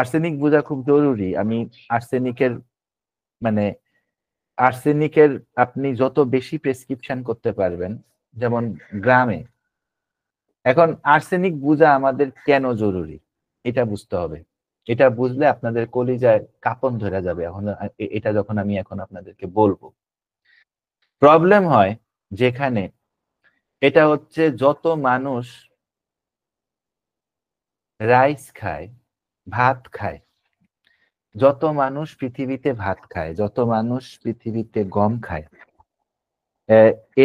Arsenic বোঝা খুব জরুরি। আমি আর্সেনিকের মানে আর্সেনিকের আপনি যত বেশি প্রেসক্রিপশন করতে পারবেন, যেমন গ্রামে এখন আর্সেনিক বোঝা আমাদের কেন জরুরি এটা বুঝতে হবে। এটা বুঝলে আপনাদের কলিজায় কাঁপন ধরে যাবে। এখন এটা যখন আমি এখন আপনাদেরকে বলবো, প্রবলেম হয় যেখানে এটা হচ্ছে যত মানুষ রাইস খায়, ভাত খায়, যত মানুষ পৃথিবীতে ভাত খায়, যত মানুষ পৃথিবীতে গম খায়,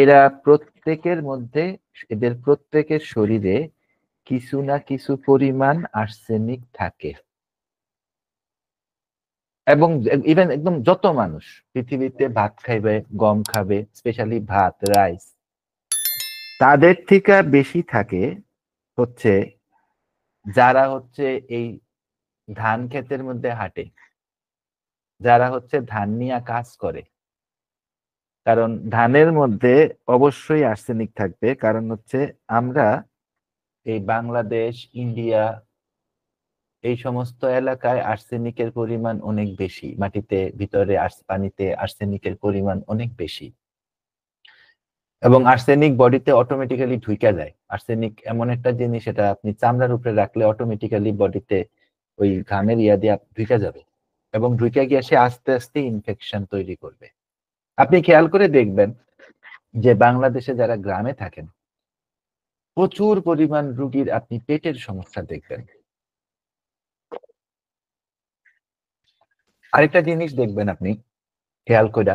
এরা প্রত্যেকের মধ্যে, এদের প্রত্যেকের শরীরে কিছু না কিছু পরিমাণ আর্সেনিক থাকে। এবং ইভেন একদম যত মানুষ পৃথিবীতে ভাত খাইবে, গম খাবে, স্পেশালি ভাত, রাইস, তাদের থেকে বেশি থাকে হচ্ছে যারা হচ্ছে এই ধান ক্ষেতের মধ্যে হাঁটে, যারা হচ্ছে ধান নিয়ে কাজ করে। কারণ ধানের মধ্যে অবশ্যই আর্সেনিক থাকবে, কারণ হচ্ছে আমরা এই বাংলাদেশ, ইন্ডিয়া, এই সমস্ত এলাকায় আর্সেনিকের পরিমাণ অনেক বেশি। মাটিতে, ভিতরে পানিতে আর্সেনিকের পরিমাণ অনেক বেশি। এবং আর্সেনিক বডিতে অটোমেটিক্যালি ঢুকে যায়। আর্সেনিক এমন একটা জিনিস, এটা আপনি চামড়ার উপরে রাখলে অটোমেটিক্যালি বডিতে ওই ঘামের ইয়া দিয়ে ঢুকে যাবে, এবং ঢুকে গিয়ে সে আস্তে আস্তে ইনফেকশন তৈরি করবে। আপনি খেয়াল করে দেখবেন যে বাংলাদেশে যারা গ্রামে থাকেন, প্রচুর পরিমাণ রুগীর আপনি পেটের সমস্যা দেখবেন। আরেকটা জিনিস দেখবেন আপনি খেয়াল করে,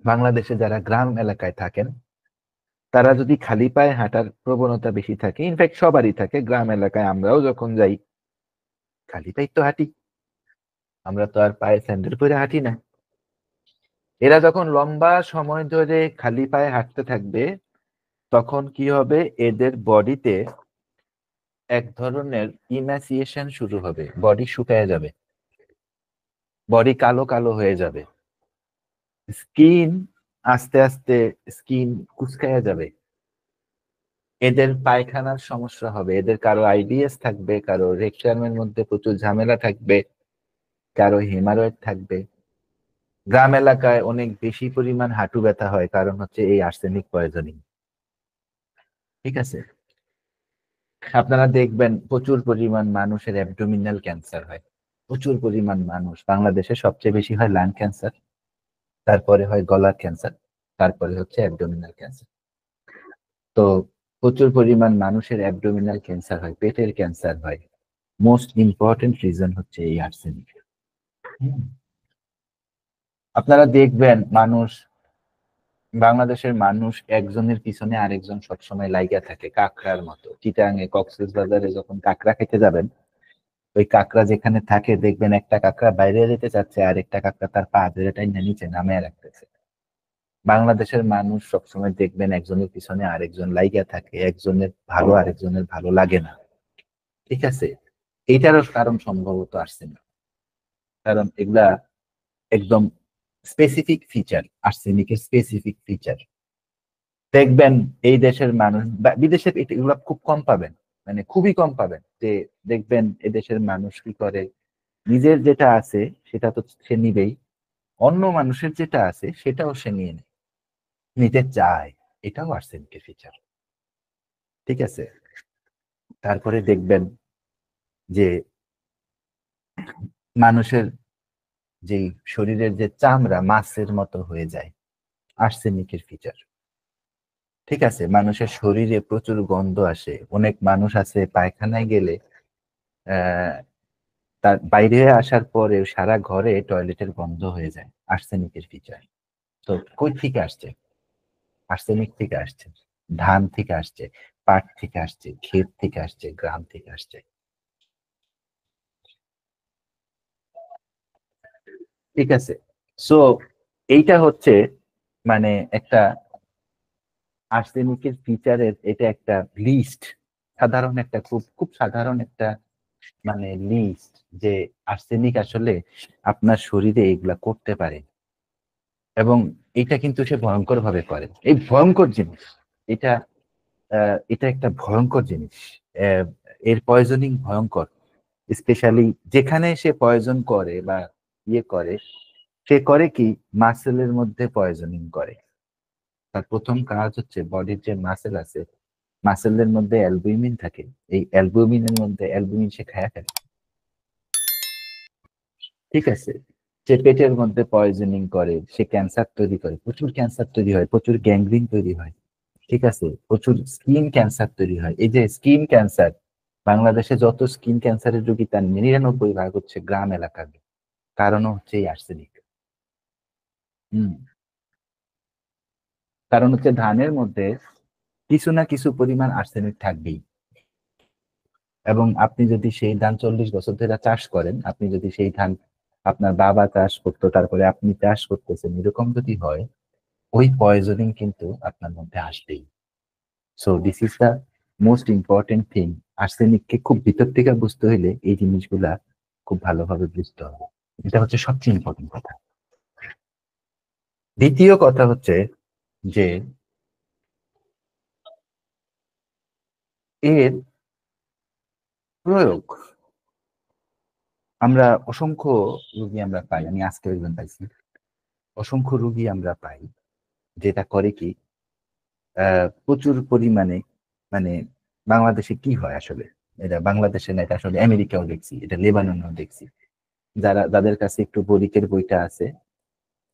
বাংলাদেশে যারা গ্রাম এলাকায় থাকেন, তারা যদি খালি পায়ে হাঁটার প্রবণতা বেশি থাকে, ইনফ্যাক্ট সবারই থাকে, গ্রাম এলাকায় আমরাও যখন যাই খালি পায়ে তো হাঁটি, আমরা তো আর পায়ে স্যান্ডেল পরে হাঁটি না। এরা যখন লম্বা সময় ধরে খালি পায়ে হাঁটতে থাকবে, তখন কি হবে, এদের বডিতে এক ধরনের ইমাসিয়েশন শুরু হবে, বডি শুকায় যাবে, বডি কালো কালো হয়ে যাবে, স্কিন আস্তে আস্তে স্কিন কুচকায়া যাবে, এদের পায়খানার সমস্যা হবে, এদের কারো আইবিএস থাকবে, কারো রেকটামের মধ্যে প্রচুর ঝামেলা থাকবে, কারো হেমারয়েড থাকবে। গ্রাম এলাকায় অনেক বেশি পরিমাণ হাঁটু ব্যথা হয়, কারণ হচ্ছে এই আর্সেনিক পয়জনিং। ঠিক আছে, আপনারা দেখবেন প্রচুর পরিমাণ মানুষের অ্যাবডোমিনাল ক্যান্সার হয়। প্রচুর পরিমাণ মানুষ, বাংলাদেশে সবচেয়ে বেশি হয় লাং ক্যান্সার, তারপরে হয় গলার ক্যান্সার, তারপরে হচ্ছে অ্যাবডোমিনাল ক্যান্সার। তো প্রচুর পরিমাণ মানুষের অ্যাবডোমিনাল ক্যান্সার হয়, পেটের ক্যান্সার হয়। মোস্ট ইম্পর্টেন্ট রিজন হচ্ছে এই আর্সেনিক। আপনারা দেখবেন বাংলাদেশের মানুষ একজনের পিছনে আরেকজন সবসময় লাইগা থাকে, কাঁকড়ার মতো। চিটাঙে, কক্সবাজারে যখন কাঁকড়া খেতে যাবেন, ওই কাঁকড়া যেখানে থাকে দেখবেন একটা কাঁকড়া বাইরে যেতে চাচ্ছে, আরেকটা কাঁকড়া তার পা ধরে টাইনা নিচে নামিয়ে রাখতেছে। বাংলাদেশের মানুষ সবসময় দেখবেন একজনের পিছনে আরেকজন লাইগা থাকে, একজনের ভালো আরেকজনের ভালো লাগে না। ঠিক আছে, এইটারও কারণ সম্ভবত আর্সেনিক। কারণ এগুলা একদম স্পেসিফিক ফিচার, আর্সেনিকের স্পেসিফিক ফিচার। দেখবেন এই দেশের মানুষ বা বিদেশে এগুলো খুব কম পাবেন, মানে খুবই কম পাবেন, যে দেখবেন এদেশের মানুষ কি করে, নিজের যেটা আছে সেটা তো সে নিবেই, অন্য মানুষের যেটা আছে সেটাও সে নিয়ে নেয়, নিতে চায়। এটাও আর্সেনিকের ফিচার। ঠিক আছে, তারপরে দেখবেন যে মানুষের যেই শরীরের যে চামড়া মাছের মতো হয়ে যায়, আর্সেনিকের ফিচার। ঠিক আছে, মানুষের শরীরে প্রচুর গন্ধ আসে, অনেক মানুষ আছে পায়খানায় গেলে আহ তার বাইরে আসার পরে সারা ঘরে টয়লেটের গন্ধ হয়ে যায়, আর্সেনিকের ফিচার। তো কই থেকে আসছে? আর্সেনিক থেকে আসছে, ধান থেকে আসছে, পাট থেকে আসছে, ক্ষেত থেকে আসছে, গ্রাম থেকে আসছে। ঠিক আছে, সো এইটা হচ্ছে মানে একটা আর্সেনিকের ফিচারের, এটা একটা লিস্ট, সাধারণ একটা খুব খুব সাধারণ একটা মানে লিস্ট, যে আর্সেনিক আসলে আপনার শরীরে এগুলা করতে পারে। এবং এটা কিন্তু সে ভয়ঙ্কর ভাবে করে, এই ভয়ঙ্কর জিনিস এটা। এটা একটা ভয়ঙ্কর জিনিস। আহ, এর পয়জনিং ভয়ঙ্কর। স্পেশালি যেখানে সে পয়জন করে বা ইয়ে করে, সে করে কি মাসেলের মধ্যে পয়জনিং করে। তার প্রথম কাজ হচ্ছে বডির যে মাসেল আছে, মাসেলের মধ্যে অ্যালবুমিন থাকে, এই অ্যালবুমিনের মধ্যে অ্যালবুমিন সে খায়া ফেলে। ঠিক আছে, সে পেটের মধ্যে পয়জনিং করে, সে ক্যান্সার তৈরি করে, প্রচুর ক্যান্সার তৈরি হয়, প্রচুর গ্যাংগ্রিন তৈরি হয়। ঠিক আছে, প্রচুর স্কিন ক্যান্সার তৈরি হয়। এই যে স্কিন ক্যান্সার, বাংলাদেশে যত স্কিন ক্যান্সারের রোগী তার 99% হচ্ছে গ্রাম এলাকার। কারণও হচ্ছে এই আর্সেনিক। হম, কারণ হচ্ছে ধানের মধ্যে কিছু না কিছু পরিমাণ আর্সেনিক থাকবেই। এবং আপনি যদি সেই ধান 40 বছর ধরে চাষ করেন, আপনি যদি সেই ধান আপনার বাবা চাষ করতো, তারপরে আপনি চাষ করতেছেন, এরকম যদি হয়, ওই পয়জনিং কিন্তু আপনার মধ্যে আসবেই। So this is the most important thing. আর্সেনিককে খুব ভিতর থেকে বুঝতে হইলে এই জিনিসগুলা খুব ভালোভাবে বুঝতে হবে। এটা হচ্ছে সবচেয়ে ইম্পর্টেন্ট কথা। দ্বিতীয় কথা হচ্ছে যে এর প্রয়োগ, আমরা অসংখ্য রুগী আমরা পাই, আমি আজকে একজন পাইছি, অসংখ্য রুগী আমরা পাই যেটা করে কি প্রচুর পরিমাণে, মানে বাংলাদেশে কি হয় আসলে, এটা বাংলাদেশে না, এটা আসলে আমেরিকাও দেখছি, এটা লেবাননেও দেখছি, যাদের কাছে একটু বরিকের বইটা আছে,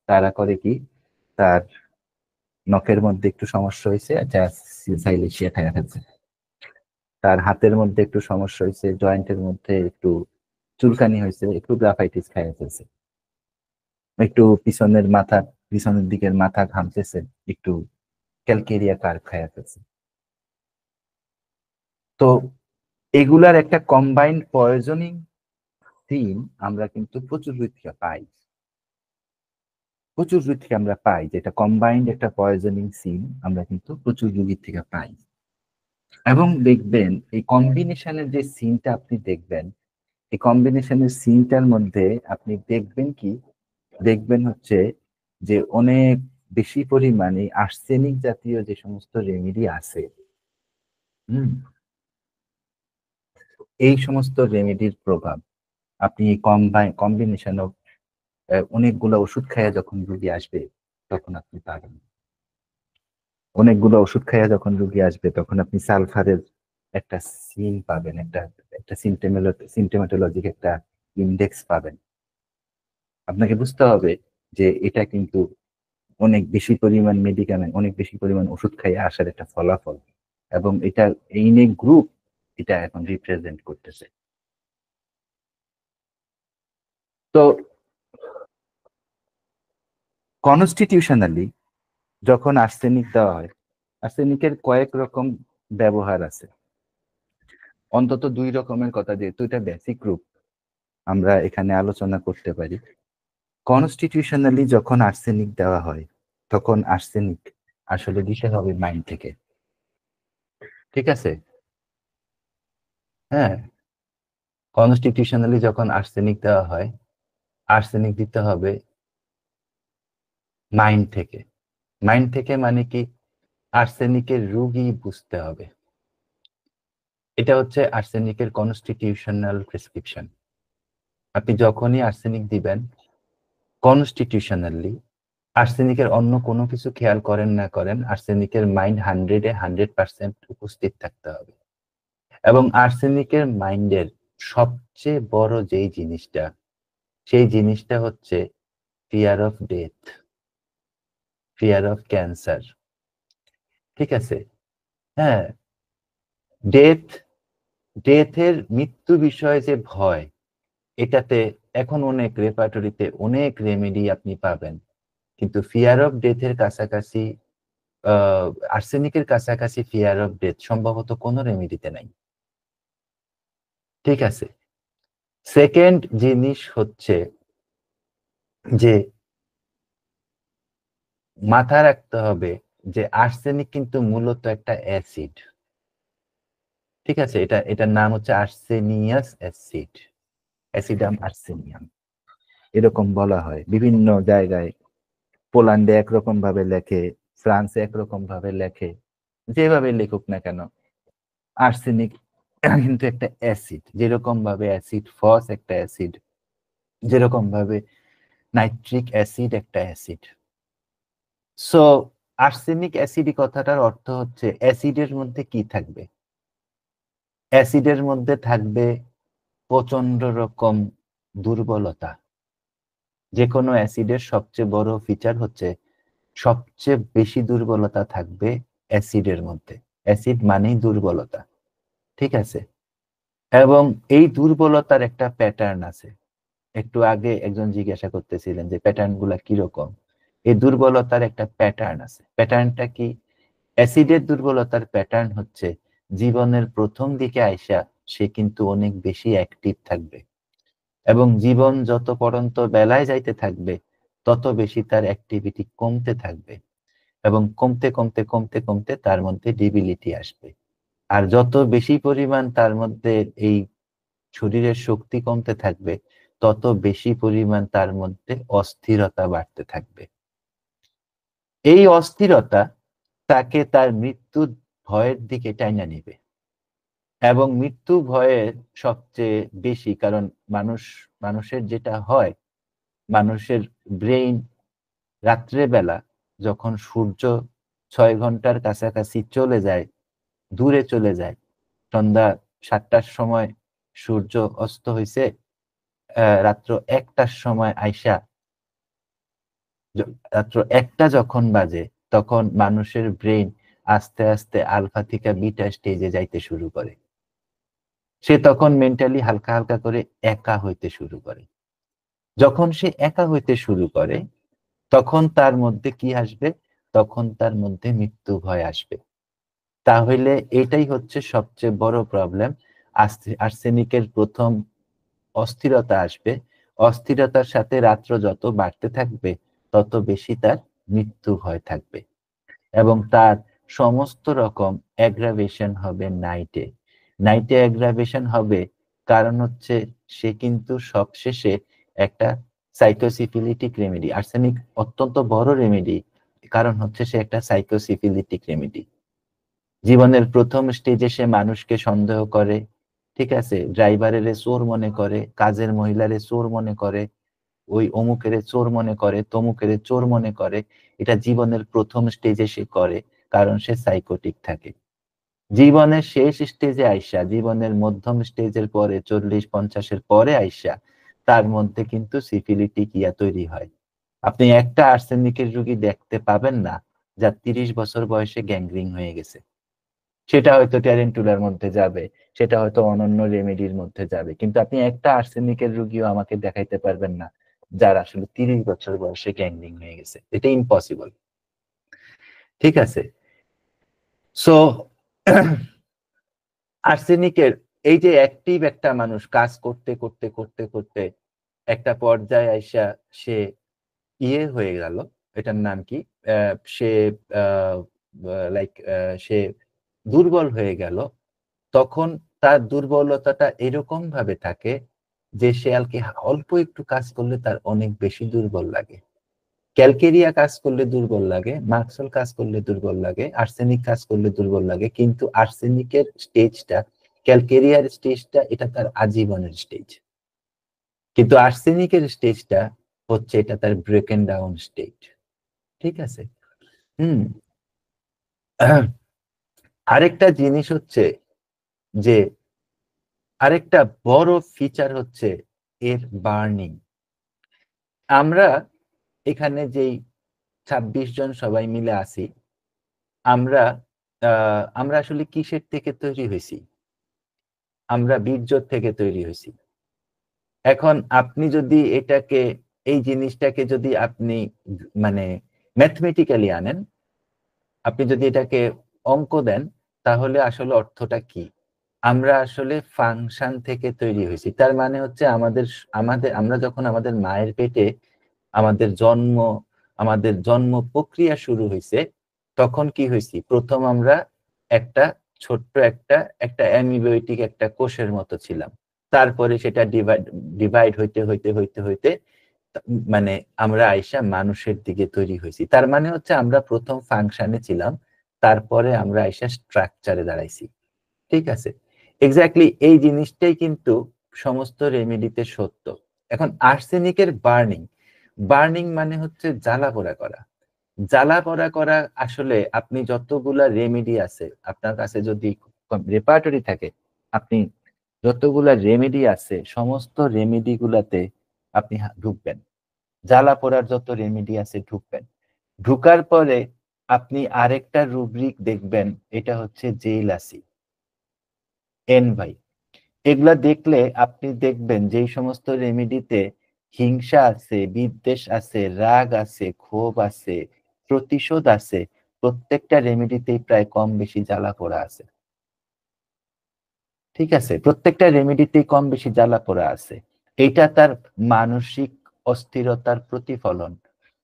তারা করে কি, তার নখের মধ্যে একটু সমস্যা হয়েছে, আচ্ছা সাইলেশিয়া খাইয়া ফেলছে। তার হাতের মধ্যে একটু সমস্যা হয়েছে, জয়েন্টের মধ্যে একটু চুলকানি হয়েছে, একটু গ্রাফাইটিস খাইয়া ফেলছে। একটু পিছনের দিকের মাথা ঘামতেছে, একটু ক্যালকেরিয়া কার্ভ খাইয়া ফেলছে। তো এগুলার একটা কম্বাইন্ড পয়জনিং সিন আমরা কিন্তু প্রচুর রীতিকা পাই, প্রচুর রোগী থেকে আমরা পাই, যেটা কম্বাইন্ড একটা পয়জনিং সিন আমরা কিন্তু প্রচুর রোগীর থেকে পাই। এবং দেখবেন এই কম্বিনেশনের যে সিনটা আপনি দেখবেন, এই কম্বিনেশনের সিনটার মধ্যে আপনি দেখবেন কি, দেখবেন হচ্ছে যে অনেক বেশি পরিমাণে আর্সেনিক জাতীয় যে সমস্ত রেমেডি আছে, হুম, এই সমস্ত রেমেডির প্রভাব আপনি কম্বিনেশন অফ অনেকগুলো ওষুধ খাইয়া যখন রুগী আসবে তখন আপনি পাবেন। অনেকগুলো ওষুধ খাইয়া যখন রুগী আসবে তখন আপনি সালফারের একটা সিন পাবেন, একটা একটা সিমটোমেটোলজিক একটা ইন্ডেক্স পাবেন। আপনাকে বুঝতে হবে যে এটা কিন্তু অনেক বেশি পরিমাণ মেডিকেমেন্ট, অনেক বেশি পরিমাণ ওষুধ খাইয়ে আসার একটা ফলাফল, এবং এটা এই গ্রুপ এটা এখন রিপ্রেজেন্ট করতেছে। তো কনস্টিটিউশনালি যখন আর্সেনিক দেওয়া হয়, আর্সেনিকের কয়েক রকম ব্যবহার আছে, অন্তত 2 রকমের কথা, যেহেতু এটা বেসিক রূপ আমরা এখানে আলোচনা করতে পারি। কনস্টিটিউশনালি যখন আর্সেনিক দেওয়া হয়, তখন আর্সেনিক আসলে দিতে হবে মাইন্ড থেকে। ঠিক আছে, হ্যাঁ, কনস্টিটিউশনালি যখন আর্সেনিক দেওয়া হয়, আর্সেনিক দিতে হবে মাইন্ড থেকে। মাইন্ড থেকে মানে কি, আর্সেনিকের রোগী বুঝতে হবে। এটা হচ্ছে আর্সেনিকের কনস্টিটিউশনাল প্রেসক্রিপশন। আপনি যখনই আর্সেনিক দিবেন কনস্টিটিউশনালি, আর্সেনিকের অন্য কোনো কিছু খেয়াল করেন না করেন, আর্সেনিকের মাইন্ড 100% উপস্থিত থাকতে হবে। এবং আর্সেনিকের মাইন্ডের সবচেয়ে বড় যেই জিনিসটা, সেই জিনিসটা হচ্ছে fear of death, fear of cancer. ঠিক আছে, হ্যাঁ, ডেথ, ডেথের মৃত্যু বিষয়ে যে ভয়, এটাতে এখন অনেক রেপার্টরিতে অনেক রেমেডি আপনি পাবেন, কিন্তু ফিয়ার অফ ডেথের কাছাকাছি, আর্সেনিকের কাছাকাছি ফিয়ার অফ ডেথ সম্ভবত কোনো রেমেডিতে নাই। ঠিক আছে, সেকেন্ড জিনিস হচ্ছে যে মাথায় রাখতে হবে যে আর্সেনিক কিন্তু মূলত একটা অ্যাসিড। ঠিক আছে, এটার নাম হচ্ছে আর্সেনিয়াস অ্যাসিড, অ্যাসিডাম আর্সেনিয়াম, এরকম বলা হয় বিভিন্ন জায়গায়। পোল্যান্ডে একরকম ভাবে লেখে, ফ্রান্সে একরকম ভাবে লেখে, যেভাবে লেখুক না কেন, আর্সেনিক কিন্তু একটা অ্যাসিড, যেরকম ভাবে অ্যাসিড ফস একটা অ্যাসিড, যেরকম ভাবে নাইট্রিক অ্যাসিড একটা অ্যাসিড। সো আর্সেনিক অ্যাসিড কথাটার অর্থ হচ্ছে অ্যাসিডের মধ্যে কি থাকবে? অ্যাসিডের মধ্যে থাকবে প্রচন্ড রকম দুর্বলতা। যে কোনো অ্যাসিডের সবচেয়ে বড় ফিচার হচ্ছে সবচেয়ে বেশি দুর্বলতা থাকবে অ্যাসিডের মধ্যে। অ্যাসিড মানেই দুর্বলতা, ঠিক আছে? এবং এই দুর্বলতার একটা প্যাটার্ন আছে। একটু আগে একজন জিজ্ঞাসা করতেছিলেন যে প্যাটার্ন গুলা কিরকম। এই দুর্বলতার একটা প্যাটার্ন আছে। প্যাটার্নটা কি? অ্যাসিডের দুর্বলতার প্যাটার্ন হচ্ছে জীবনের প্রথম দিকে আইসা সে কিন্তু অনেক বেশি অ্যাক্টিভ থাকবে, এবং জীবন যত পর্যন্ত বেলায় যাইতে থাকবে তত বেশি তার অ্যাক্টিভিটি কমতে থাকবে, এবং কমতে কমতে কমতে কমতে তার মধ্যে ডিবিলিটি আসবে। আর যত বেশি পরিমাণ তার মধ্যে এই শরীরের শক্তি কমতে থাকবে তত বেশি পরিমাণ তার মধ্যে অস্থিরতা বাড়তে থাকবে। এই অস্থিরতা তাকে তার মৃত্যুর ভয়ের দিকে টাইনা নিবে, এবং মৃত্যু ভয়ে সবচেয়ে বেশি, কারণ মানুষের যেটা হয়, মানুষের ব্রেইন রাত্রেবেলা যখন সূর্য 6 ঘন্টার কাছাকাছি চলে যায়, দূরে চলে যায়, সন্ধ্যা 7টার সময় সূর্য অস্ত হইছে, রাত্র 1টার সময় আইসা, রাত্র 1টা যখন বাজে তখন মানুষের ব্রেইন আস্তে আস্তে আলফা থেকে বিটা স্টেজে যাইতে শুরু করে। সে তখন মেন্টালি হালকা হালকা করে একা হইতে শুরু করে। যখন সে একা হইতে শুরু করে তখন তার মধ্যে কি আসবে? তখন তার মধ্যে মৃত্যু ভয় আসবে। তাহলে এটাই হচ্ছে সবচেয়ে বড় প্রবলেম। আর্সেনিকের প্রথম অস্থিরতা আসবে। অস্থিরতার সাথে রাত্র যত বাড়তে থাকবে তত বেশি তার মৃত্যু ভয় থাকবে, এবং তার সমস্ত রকম অ্যাগ্রাভেশন হবে নাইটে। নাইটে অ্যাগ্রাভেশন হবে কারণ হচ্ছে সে কিন্তু সবশেষে একটা সাইকোসিফিলিটিক রেমেডি। আর্সেনিক অত্যন্ত বড় রেমেডি, কারণ হচ্ছে সে একটা সাইকোসিফিলিটিক রেমেডি। জীবনের প্রথম স্টেজে সে মানুষকে সন্দেহ করে, ঠিক আছে? ড্রাইভারের চোর মনে করে, কাজের মহিলারে চোর মনে করে, ওই অমুকের চোর মনে করে, তমুকের চোর মনে করে। এটা জীবনের প্রথম স্টেজে সে করে, কারণ সে সাইকোটিক থাকে। জীবনের শেষ স্টেজে আইসা, জীবনের মধ্যম স্টেজের পরে 40-50-এর পরে আইসা তার মধ্যে কিন্তু সিফিলিটিক ইয়া তৈরি হয়। আপনি একটা আর্সেনিকের রোগী দেখতে পাবেন না যার 30 বছর বয়সে গ্যাংগ্রিন হয়ে গেছে। সেটা হয়তো ট্যারেন্টুলার মধ্যে যাবে, সেটা হয়তো অনন্য রেমেডির মধ্যে যাবে, কিন্তু আপনি একটা আর্সেনিকের রোগীও আমাকে দেখাইতে পারবেন না যার আসলে 30 বছর বয়সে গ্যাংগ্রিন হয়ে গেছে। এটা ইম্পসিবল, ঠিক আছে? সো আর্সেনিকের এই যে অ্যাক্টিভ একটা মানুষ কাজ করতে করতে করতে করতে একটা পর্যায়ে আইসা সে ইয়ে হয়ে গেল, এটার নাম কি, সে লাইক সে দুর্বল হয়ে গেল, তখন তার দুর্বলতাটা এরকম ভাবে থাকে যে সে অল্প একটু কাজ করলে তার অনেক বেশি দুর্বল লাগে। ক্যালকেরিয়া কাজ করলে দুর্বল লাগে, মার্কসল কাজ করলে দুর্বল লাগে, আর্সেনিক কাজ করলে দুর্বল লাগে, কিন্তু আর্সেনিকের স্টেজটা, ক্যালকেরিয়ার স্টেজটা এটা তার আজীবনের স্টেজ, কিন্তু আর্সেনিকের স্টেজটা হচ্ছে এটা তার ব্রেকেন ডাউন স্টেজ, ঠিক আছে? হুম। আরেকটা জিনিস হচ্ছে যে আরেকটা বড় ফিচার হচ্ছে এর বার্নিং। আমরা এখানে যেই 26 জন সবাই মিলে আছি, আমরা আমরা আসলে কিসের থেকে তৈরি হয়েছি? আমরা বীর্য থেকে তৈরি হয়েছি। এখন আপনি যদি এটাকে, এই জিনিসটাকে যদি আপনি মানে ম্যাথমেটিক্যালি আনেন, আপনি যদি এটাকে অঙ্ক দেন, তাহলে আসলে অর্থটা কি? আমরা আসলে ফাংশন থেকে তৈরি হয়েছি। তার মানে হচ্ছে আমাদের আমাদের আমরা যখন আমাদের মায়ের পেটে আমাদের জন্ম আমাদের জন্ম প্রক্রিয়া শুরু হয়েছে, তখন কি হয়েছি? প্রথম আমরা একটা ছোট্ট একটা একটা অ্যামিবোয়েটিক একটা কোষের মতো ছিলাম। তারপরে সেটা ডিভাইড ডিভাইড হইতে হইতে হইতে হইতে মানে আমরা আইসা মানুষের দিকে তৈরি হয়েছি। তার মানে হচ্ছে আমরা প্রথম ফাংশনে ছিলাম, তারপরে আমরা আইসা স্ট্রাকচারে দাঁড়াইছি, ঠিক আছে? এক্স্যাক্টলি এই জিনিসটাই কিন্তু সমস্ত রেমেডিতে সত্য। এখন আর্সেনিকের বার্নিং মানে হচ্ছে জ্বালা পোড়া করা। জ্বালা পোড়া করা আসলে আপনি যতগুলা রেমেডি আছে আপনার কাছে যদি রেপার্টরি থাকে, আপনি যতগুলা রেমেডি আছে সমস্ত রেমেডি গুলাতে আপনি ঢুকবেন, জ্বালা পোড়ার যত রেমেডি আছে ঢুকবেন। ঢুকার পরে আপনি আরেকটা রুব্রিক দেখবেন, এটা হচ্ছে জেইলাসি, এনভাই। এগুলা দেখলে আপনি দেখবেন যে সমস্ত রেমেডিতে হিংসা আছে, বিদ্বেষ আছে, রাগ আছে, ক্ষোভ আছে, প্রতিশোধ আছে, প্রত্যেকটা রেমেডিতেই প্রায় কম বেশি জ্বালা পোড়া আছে। ঠিক আছে, প্রত্যেকটা রেমেডিতেই কম বেশি জ্বালা পোড়া আছে। এটা তার মানসিক অস্থিরতার প্রতিফলন।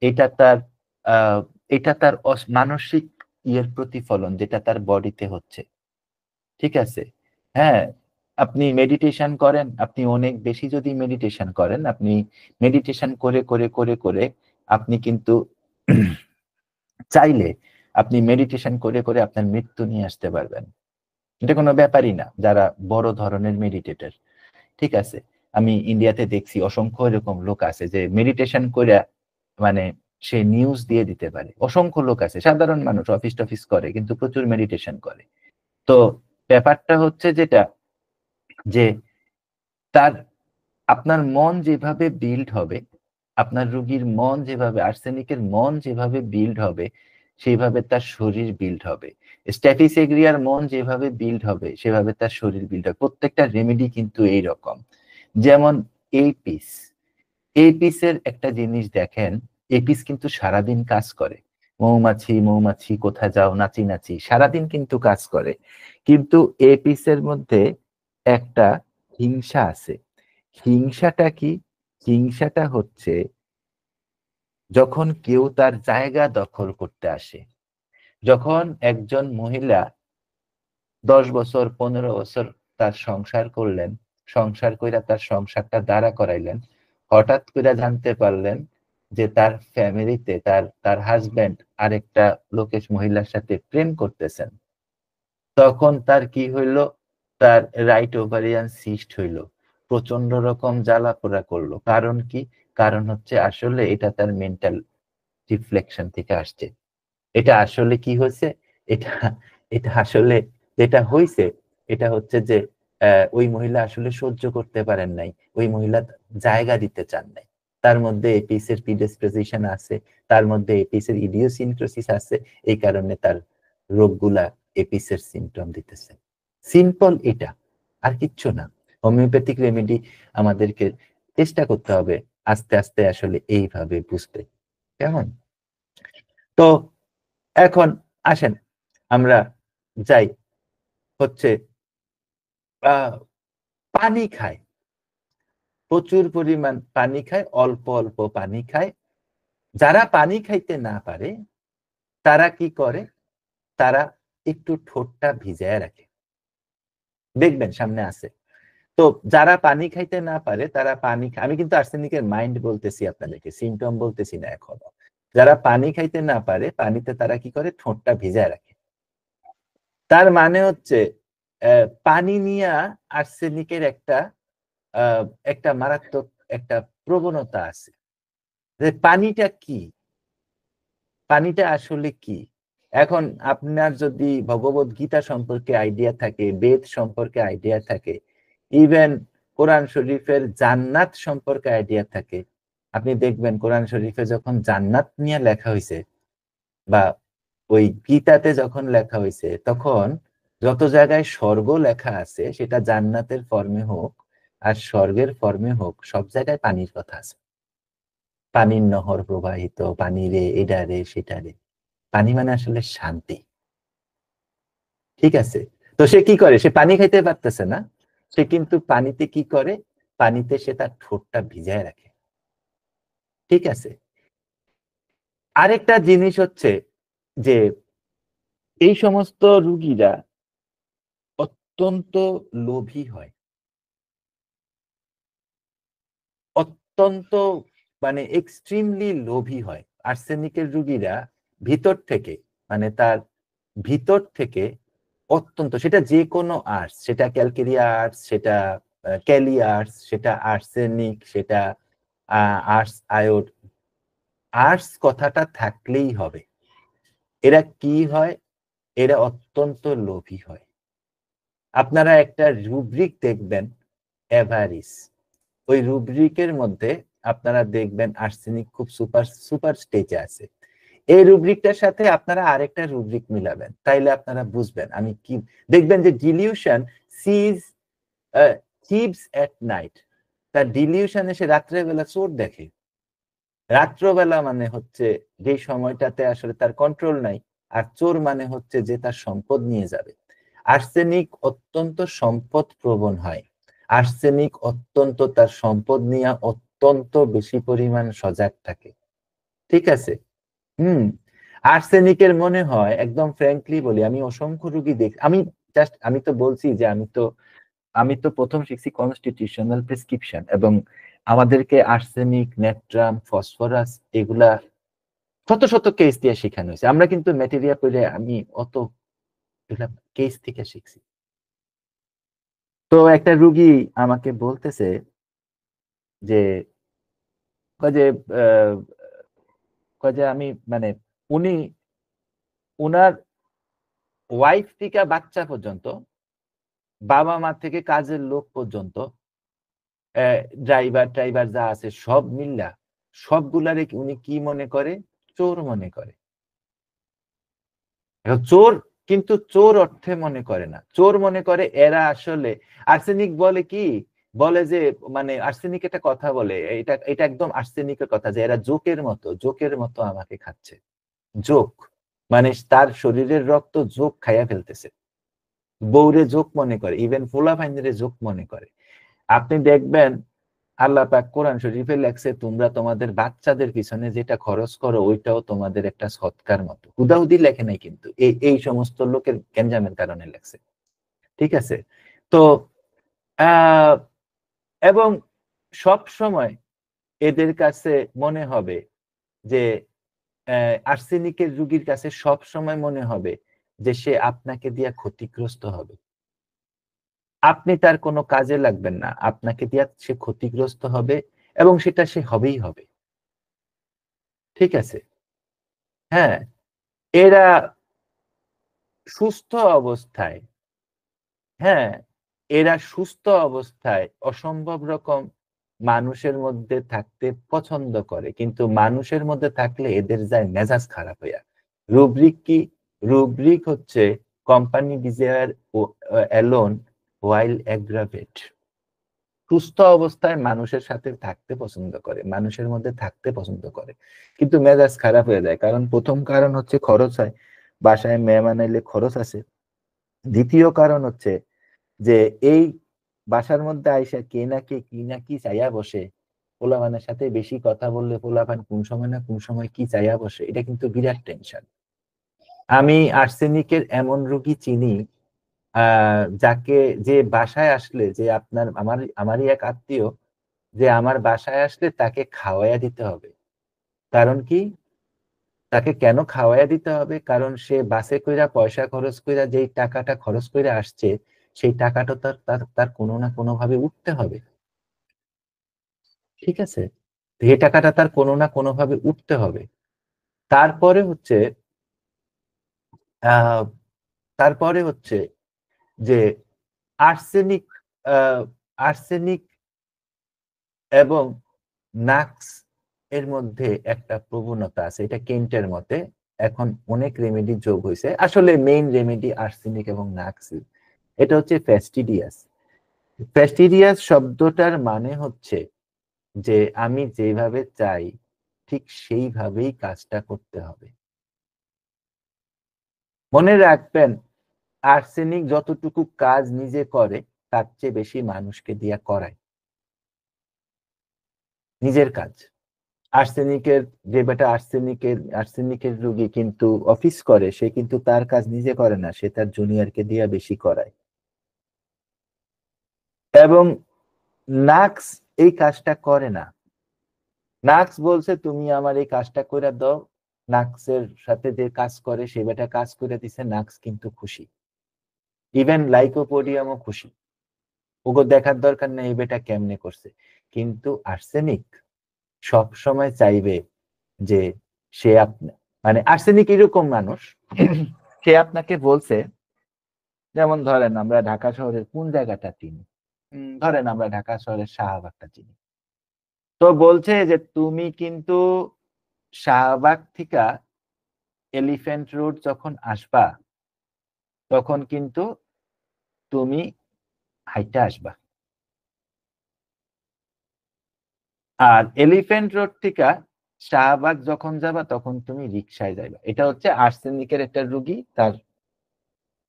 এটা তার আহ এটা তার মানসিক ইয়ের প্রতিফলন, যেটা তার বডিতে হচ্ছে। ঠিক আছে, হ্যাঁ, আপনি মেডিটেশন করেন, আপনি অনেক বেশি যদি মেডিটেশন করেন, আপনি মেডিটেশন করে করে করে করে আপনি কিন্তু চাইলে আপনি মেডিটেশন করে করে আপনার মৃত্যু নিয়ে আসতে পারবেন। এটা কোনো ব্যাপারই না যারা বড় ধরনের মেডিটেটর। ঠিক আছে, আমি ইন্ডিয়াতে দেখছি অসংখ্য এরকম লোক আছে যে মেডিটেশন করে মানে সে নিউজ দিয়ে দিতে পারে। অসংখ্য লোক আছে, সাধারণ মানুষ অফিস টফিস করে কিন্তু প্রচুর মেডিটেশন করে। তো ব্যাপারটা হচ্ছে যেটা, যে তার আপনার মন যেভাবে বিল্ড হবে, আপনার রোগীর মন যেভাবে, আর্সেনিকের মন যেভাবে বিল্ড হবে, সেইভাবে তার শরীর বিল্ড হবে। স্ট্যাফিসেগ্রিয়ার মন যেভাবে বিল্ড হবে সেভাবে তার শরীর বিল্ড হবে। প্রত্যেকটা রেমেডি কিন্তু এইরকম। যেমন এপিস, এপিসের একটা জিনিস দেখেন, এপিস কিন্তু সারাদিন কাজ করে। মৌমাছি মৌমাছি কোথা যাও নাচি নাচি সারাদিন কিন্তু কাজ করে। কিন্তু এপিসের মধ্যে একটা হিংসা আছে। হিংসাটা কি? হিংসাটা হচ্ছে যখন কেউ তার জায়গা দখল করতে আসে। যখন একজন মহিলা 10 বছর 15 বছর তার সংসার করলেন, সংসার কইরা তার সংসারটা দাঁড়া করাইলেন, হঠাৎ করে জানতে পারলেন যে তার ফ্যামিলিতে তার তার হাজবেন্ড আরেকটা লোকেশ মহিলার সাথে প্রেম করতেছেন, তখন তার কি হইল? তার রাইট ওভারিয়ান সিস্ট হইল, প্রচন্ড রকম জ্বালা পোড়া করলো। কারণ কি? কারণ হচ্ছে আসলে এটা তার মেন্টাল রিফ্লেকশন থেকে আসছে। এটা আসলে কি হয়েছে? এটা এটা আসলে যেটা হয়েছে, এটা হচ্ছে যে ওই মহিলা আসলে সহ্য করতে পারেন নাই, ওই মহিলা জায়গা দিতে চান নাই। তার মধ্যে এপিসের প্রিডিসপোজিশন আছে, তার মধ্যে এপিসের ইডিওসিনক্রোসিস আছে, এই কারণে তার রোগগুলা এপিসের সিমটম দিতেছে। সিম্পল এটা, আর কিচ্ছু না। হোমিওপ্যাথিক রেমেডি আমাদেরকে চেষ্টা করতে হবে আস্তে আস্তে আসলে এইভাবে বুঝতে। কেমন? তো এখন আসেন আমরা যাই হচ্ছে পানি খায়, প্রচুর পরিমাণ পানি খায়, অল্প অল্প পানি খায়। যারা পানি খাইতে না পারে তারা কি করে? তারা একটু ঠোঁটটা ভিজায় রাখে, দেখবেন সামনে আছে। তো যারা পানি খাইতে না পারে তারা পানি, আমি কিন্তু আর্সেনিকের মাইন্ড বলতেছি আপনাদেরকে, সিমটম বলতেছি না এখনো। যারা পানি খাইতে না পারে পানিতে তারা কি করে? ঠোঁটটা ভিজায় রাখে। তার মানে হচ্ছে পানি নিয়া আর্সেনিকের একটা একটা মারাত্মক একটা প্রবণতা আছে। যে পানিটা কি, পানিটা আসলে কি? এখন আপনার যদি ভগবত গীতা সম্পর্কে আইডিয়া থাকে, বেদ সম্পর্কে আইডিয়া থাকে, ইভেন কোরআন শরীফের জান্নাত সম্পর্কে আইডিয়া থাকে, আপনি দেখবেন কোরআন শরীফে যখন জান্নাত নিয়ে লেখা হয়েছে বা ওই গীতাতে যখন লেখা হয়েছে, তখন যত জায়গায় স্বর্গ লেখা আছে সেটা জান্নাতের ফর্মে হোক আর স্বর্গের ফর্মে হোক, সব জায়গায় পানির কথা আছে। পানির নহর প্রবাহিত, পানি রে এটা রে সেটা রে। পানি মানে আসলে শান্তি। ঠিক আছে, তো সে কি করে? সে পানি খাইতে পারতেছে না, সে কিন্তু পানিতে কি করে? পানিতে সে তার ঠোঁটটা ভিজায় রাখে। ঠিক আছে, আরেকটা জিনিস হচ্ছে যে এই সমস্ত রুগীরা অত্যন্ত লোভী হয়, অত্যন্ত মানে এক্সট্রিমলি লোভী হয়। আর্সেনিকের রুগীরা ভিতর থেকে, মানে তার ভিতর থেকে অত্যন্ত, সেটা যে কোনো আর্টস, সেটা ক্যালকেরিয়া আর্টস, সেটা ক্যালি আর্টস, সেটা আর্সেনিক, সেটা আর্টস আয়োড, আর্টস কথাটা থাকলেই হবে। এরা কি হয়, এরা অত্যন্ত লোভী হয়। আপনারা একটা রুব্রিক দেখবেন, এভারিস, ওই রুব্রিকের মধ্যে আপনারা দেখবেন আর্সেনিক খুব সুপার সুপার স্টেজে আছে। এই রুব্রিকটার সাথে আপনারা আরেকটা রুব্রিক মিলাবেন, তাইলে আপনারা বুঝবেন আমি কি। দেখবেন যে delusion sees thieves at night, তার ডিলিউশন এসে রাত্রেবেলা চোর দেখে। রাত্রবেলা মানে হচ্ছে যে সময়টাতে আসলে তার কন্ট্রোল নাই, আর চোর মানে হচ্ছে যে তার সম্পদ নিয়ে যাবে। আর্সেনিক অত্যন্ত সম্পদ প্রবণ হয়। আর্সেনিক অত্যন্ত তার সম্পদ নিয়ে অত্যন্ত বেশি পরিমাণ সজাগ থাকে। ঠিক আছে। হুম। আর্সেনিকের মনে হয়, একদম ফ্র্যাঙ্কলি বলি, আমি অসংখ্য রোগী দেখ, আমি তো বলছি যে আমি তো প্রথম শিখছি কনস্টিটিউশনাল প্রেসক্রিপশন, এবং আমাদেরকে আর্সেনিক, নেট্রাম, ফসফরাস এগুলা শত শত কেস দিয়ে শেখানো হয়েছে। আমরা কিন্তু ম্যাটেরিয়া পড়ে আমি অত কেস থেকে শিখছি। তো একটা রুগী আমাকে বলতেছে যে কয় যে আহ, কয় যে আমি মানে উনি উনার ওয়াইফ থেকে বাচ্চা পর্যন্ত, বাবা মা থেকে কাজের লোক পর্যন্ত, ড্রাইভার টাইভার যা আছে সব মিল্লা সবগুলারে উনি কি মনে করে, চোর মনে করে। এখন চোর, কিন্তু চোর অর্থে মনে করে না, চোর মনে করে এরা আসলে। আর্সেনিক বলে কি, বলে যে মানে আর্সেনিক একটা কথা বলে, এটা এটা একদম আর্সেনিকের কথা, যে এরা জোকের মতো আমাকে খাচ্ছে। জোক মানে তার শরীরের রক্ত জোক খাইয়া ফেলতেছে। বউরে জোক মনে করে, ইভেন ফোলা ফাইনারে জোক মনে করে। আপনি দেখবেন আল্লাহ পাক কোরআন শরীফে লেখছে, তোমরা তোমাদের বাচ্চাদের পিছনে যেটা খরচ করো ওইটাও তোমাদের একটা সৎকার মতো। হুদাহুদি লেখে নাই কিন্তু, এই সমস্ত লোকের গ্যাঞ্জামের কারণে লেখছে। ঠিক আছে। তো আহ এবং সব সময় এদের কাছে মনে হবে যে আর্সেনিকের রোগীর কাছে সব সময় মনে হবে যে সে আপনাকে দিয়ে ক্ষতিগ্রস্ত হবে। আপনি তার কোনো কাজে লাগবেন না, আপনাকে দিয়ে সে ক্ষতিগ্রস্ত হবে, এবং সেটা সে হবেই হবে। ঠিক আছে। হ্যাঁ, এরা সুস্থ অবস্থায়, হ্যাঁ, এরা সুস্থ অবস্থায় অসম্ভব রকম মানুষের মধ্যে থাকতে পছন্দ করে, কিন্তু মানুষের মধ্যে থাকলে এদের যায় মেজাজ খারাপ হইয়া। রুব্রিক কি? রুব্রিক হচ্ছে কোম্পানি ডিজায়ার অ্যালোন ওয়াইল অ্যাগ্রাভেট। সুস্থ অবস্থায় মানুষের সাথে থাকতে পছন্দ করে, মানুষের মধ্যে থাকতে পছন্দ করে, কিন্তু মেজাজ খারাপ হয়ে যায়। কারণ প্রথম কারণ হচ্ছে খরচ হয়, বাসায় মেহমান এলে খরচ আছে। দ্বিতীয় কারণ হচ্ছে যে এই বাসার মধ্যে আইসা কে না কে কি না কি চাইয়া বসে, পোলাপানের সাথে বেশি কথা বললে পোলাপান কোন সময় না কোন সময় কি চাইয়া বসে, এটা কিন্তু বিরাট টেনশন। আমি আর্সেনিকের এমন রোগী চিনি, যাকে, যে বাসায় আসলে, যে আমারই এক আত্মীয়, যে আমার বাসায় আসলে তাকে খাওয়াইয়া দিতে হবে। কারণ কি? তাকে কেন খাওয়াইয়া দিতে হবে? কারণ সে বাসে কইরা পয়সা খরচ কইরা যেই টাকাটা খরচ কইরা আসছে, সেই টাকাটা তার তার তার কোনো না কোনো ভাবে উঠতে হবে। ঠিক আছে। তো এই টাকাটা তার কোনো না কোনো ভাবে উঠতে হবে। তারপরে হচ্ছে আহ তারপরে হচ্ছে যে আর্সেনিক, আহ আর্সেনিক এবং নাক্স এর মধ্যে একটা প্রবণতা আছে, এটা কেন্টের মতে। এখন অনেক রেমেডি যোগ হয়েছে, আসলে মেইন রেমেডি আর্সেনিক এবং নাক্স। এটা হচ্ছে ফ্যাস্টিডিয়াস। ফ্যাস্টিডিয়াস শব্দটার মানে হচ্ছে যে আমি যেভাবে চাই ঠিক সেইভাবেই কাজটা করতে হবে। মনে রাখবেন, আর্সেনিক যতটুকু কাজ নিজে করে তার চেয়ে বেশি মানুষকে দিয়া করায় নিজের কাজ। আর্সেনিকের, যে বেটা আর্সেনিকের রোগী কিন্তু অফিস করে, সে কিন্তু তার কাজ নিজে করে না, সে তার জুনিয়রকে দিয়ে বেশি করায়। এবং নাক্স এই কাজটা করে না। নাক্স বলছে তুমি আমার এই কাজটা করে দাও, নাক্সের সাথে যে কাজ করে সে বেটা কাজ করে দিছে, নাক্স কিন্তু খুশি। ইভেন লাইকোপোডিয়ামও খুশি, ওগো দেখার দরকার নেই এই বেটা কেমনে করছে। কিন্তু আর্সেনিক সব সময় চাইবে যে সে মানে আর্সেনিক এরকম মানুষ, সে আপনাকে বলছে, যেমন ধরেন আমরা ঢাকা শহরের কোন জায়গাটা চিনি, ধরেন আমরা ঢাকা শহরের শাহবাগটা চিনি, তো বলছে যে তুমি কিন্তু শাহবাগ থেকে এলিফ্যান্ট রোড যখন আসবা তখন কিন্তু তুমি হাইটা আসবা, আর এলিফ্যান্ট রোড থেকে শাহবাগ যখন যাবা তখন তুমি রিক্সায় যাইবা। এটা হচ্ছে আর্সেনিকের একটা রুগী তার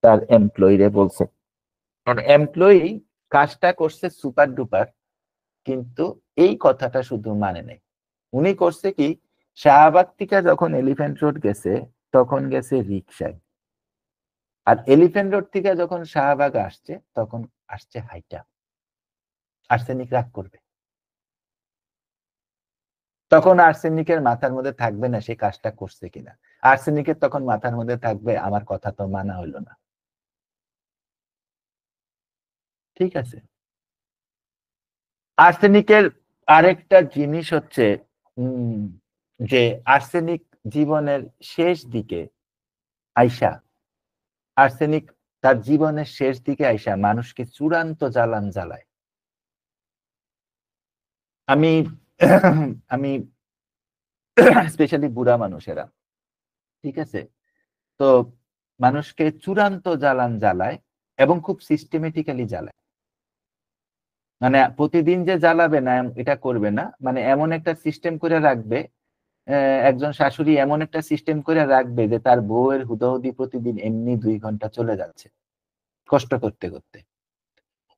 তার এমপ্লয়ি রে বলছে। কারণ এমপ্লয়ি কাজটা করছে সুপার ডুপার, কিন্তু এই কথাটা শুধু মানে নেই। উনি করছে কি, শাহবাগ থেকে যখন এলিফ্যান্ট রোড গেছে তখন গেছে রিক্সায়, আর এলিফ্যান্ট রোড থেকে যখন শাহবাগ আসছে তখন আসছে হাইটা। আর্সেনিক রাগ করবে, তখন আর্সেনিকের মাথার মধ্যে থাকবে না সে কাজটা করছে কিনা, আর্সেনিকের তখন মাথার মধ্যে থাকবে আমার কথা তো মানা হইলো না। ঠিক আছে, আর্সেনিকের আরেকটা জিনিস হচ্ছে যে আর্সেনিক জীবনের শেষ দিকে আইসা, আর্সেনিক তার জীবনের শেষ দিকে আইসা মানুষকে চূড়ান্ত জ্বালান জ্বালায়। আমি আমি স্পেশালি বুড়া মানুষেরা, ঠিক আছে, তো মানুষকে চূড়ান্ত জ্বালান জ্বালায় এবং খুব সিস্টেমেটিক্যালি জ্বালায়। মানে প্রতিদিন যে জ্বালাবে না এটা করবে না, মানে এমন একটা সিস্টেম করে রাখবে, একজন শাশুড়ি এমন একটা সিস্টেম করে রাখবে যে তার বউয়ের হুদাহুদি প্রতিদিন এমনি 2 ঘন্টা চলে যাচ্ছে কষ্ট করতে করতে।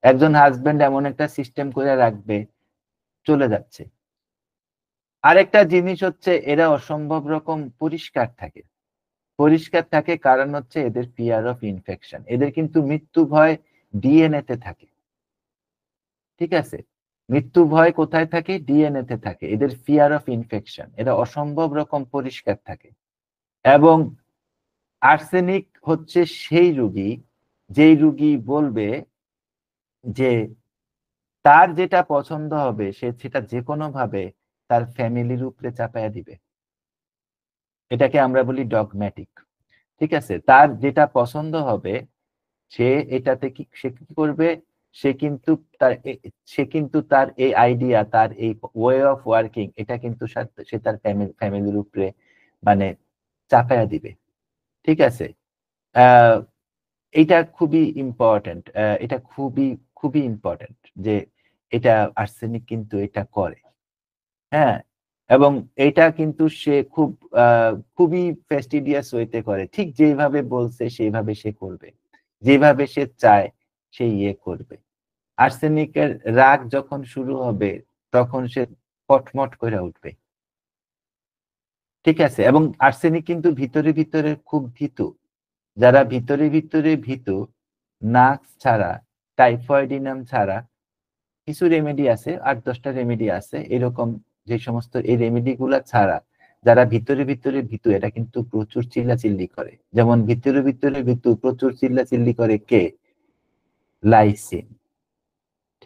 একজন হাজবেন্ড এমন একটা সিস্টেম করে রাখবে, চলে যাচ্ছে। আরেকটা জিনিস হচ্ছে এরা অসম্ভব রকম পরিষ্কার থাকে। পরিষ্কার থাকে কারণ হচ্ছে এদের ফিয়ার অফ ইনফেকশন, এদের কিন্তু মৃত্যু ভয় ডিএনএ তে থাকে। ঠিক আছে, মৃত্যু ভয় কোথায় থাকে? ডিএনএ তে থাকে। এদের ফিয়ার অফ ইনফেকশন, এরা অসম্ভব রকম পরিষ্কার থাকে। এবং আর্সেনিক হচ্ছে সেই রোগী, যেই রোগী বলবে যে তার যেটা পছন্দ হবে সে সেটা যে কোনো ভাবে তার ফ্যামিলির উপরে চাপায়া দিবে। এটাকে আমরা বলি ডগম্যাটিক। ঠিক আছে, তার যেটা পছন্দ হবে সে এটাতে কি সে কি করবে, সে কিন্তু সে কিন্তু তার এই আইডিয়া, তার এই ওয়ে অফ ওয়ার্কিং, এটা কিন্তু সে তার ফ্যামিলির উপরে মানে চাপায়া দিবে। ঠিক আছে, আহ এটা খুবই ইম্পর্টেন্ট, এটা খুবই খুবই ইম্পর্টেন্ট যে এটা আর্সেনিক কিন্তু এটা করে। হ্যাঁ, এবং এটা কিন্তু সে খুবই ফেস্টিডিয়াস ওয়েতে করে, ঠিক যেভাবে বলছে সেইভাবে সে করবে, যেভাবে সে চায় সে ইয়ে করবে। আর্সেনিকের রাগ যখন শুরু হবে তখন সে কটমট করে উঠবে। ঠিক আছে, এবং আর্সেনিক কিন্তু ভিতরে ভিতরে খুব ভীতু। যারা ভিতরে ভিতরে ভীতু, নাক্স ছাড়া, টাইফয়েডিনাম ছাড়া কিছু রেমেডি আছে, 8-10টা রেমেডি আছে এরকম, যে সমস্ত এই রেমেডি গুলা ছাড়া যারা ভিতরে ভিতরে ভীতু, এটা কিন্তু প্রচুর চিল্লাচিল্লি করে। যেমন ভিতরে ভিতরে ভীতু প্রচুর চিল্লাচিল্লি করে কে? লাইসিন।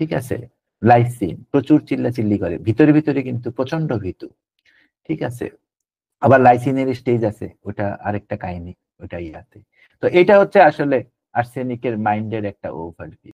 ঠিক আছে, লাইসিন প্রচুর চিল্লাচিল্লি করে, ভিতরে ভিতরে কিন্তু প্রচন্ড ভীতু। ঠিক আছে, আবার লাইসিনের স্টেজ আছে, ওটা আরেকটা কাহিনী, ওটা ইয়াতে। তো এটা হচ্ছে আসলে আর্সেনিকের মাইন্ডের একটা ওভারভিউ।